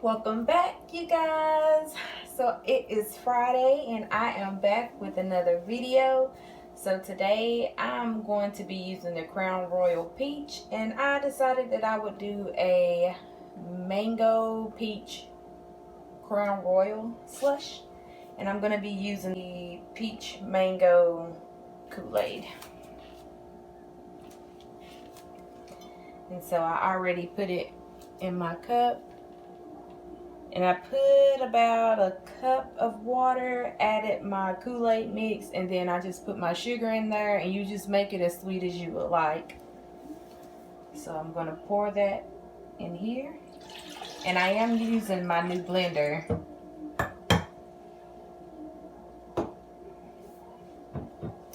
Welcome back, you guys. So it is Friday and I am back with another video. So today I'm going to be using the Crown Royal Peach, and I decided that I would do a mango peach Crown Royal slush, and I'm going to be using the peach mango Kool-Aid. And so I already put it in my cup. And I put about a cup of water, added my Kool-Aid mix, and then I just put my sugar in there, and you just make it as sweet as you would like. So I'm going to pour that in here. And I am using my new blender.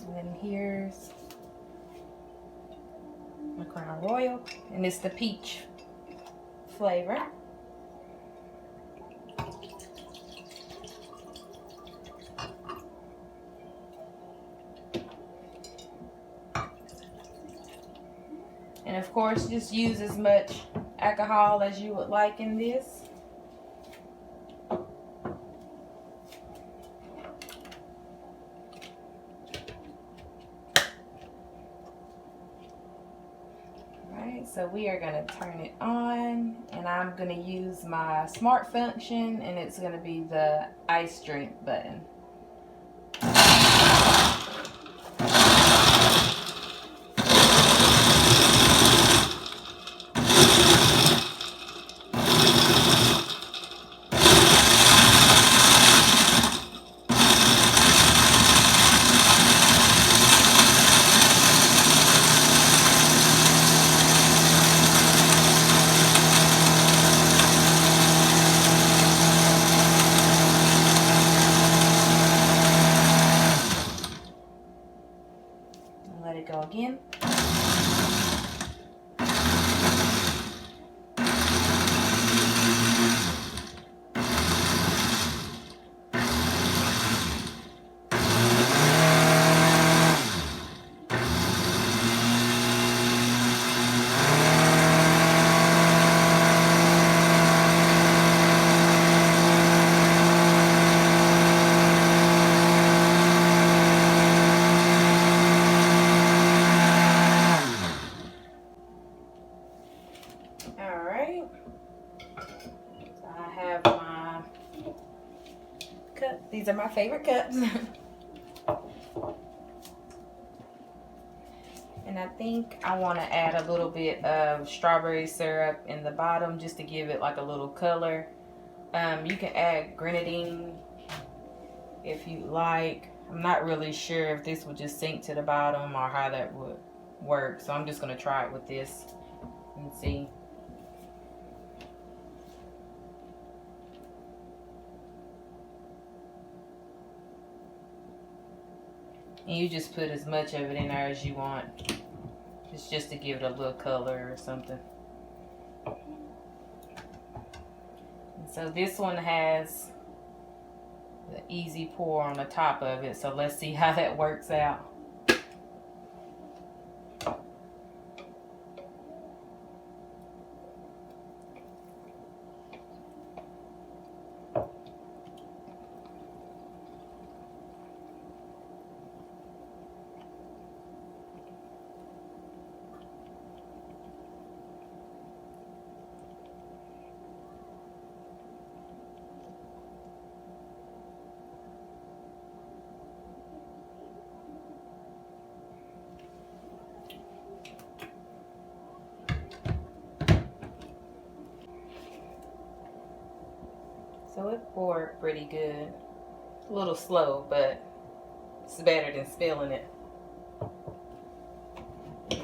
And then here's my Crown Royal, and it's the peach flavor. And of course, just use as much alcohol as you would like in this. Alright, so we are going to turn it on, and I'm going to use my smart function, and it's going to be the ice drink button. Let it go again. Alright, so I have my cup. These are my favorite cups. And I think I want to add a little bit of strawberry syrup in the bottom just to give it like a little color. You can add grenadine if you like. I'm not really sure if this would just sink to the bottom or how that would work, so I'm just going to try it with this and see. And you just put as much of it in there as you want. It's just to give it a little color or something. And so this one has the easy pour on the top of it. So let's see how that works out. So it poured pretty good. A little slow, but it's better than spilling it. So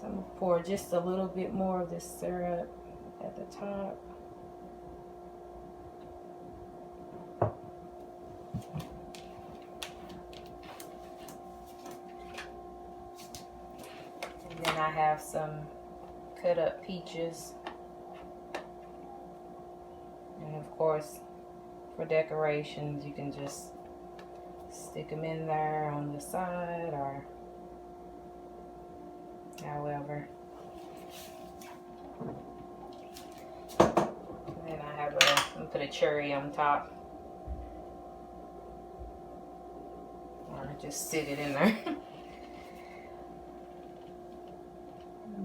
I'm going to pour just a little bit more of this syrup at the top. And then I have some cut up peaches. And of course, for decorations, you can just stick them in there on the side or however. put a cherry on top. Or just sit it in there.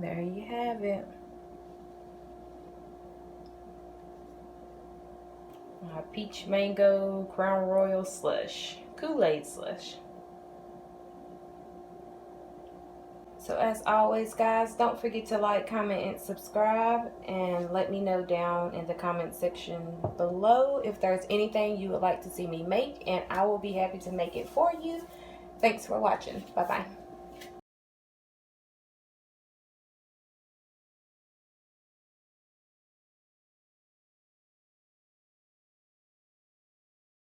There you have it. Peach Mango Crown Royal Slush. Kool-Aid slush. So as always, guys, don't forget to like, comment, and subscribe, and let me know down in the comment section below if there's anything you would like to see me make, and I will be happy to make it for you. Thanks for watching. Bye-bye.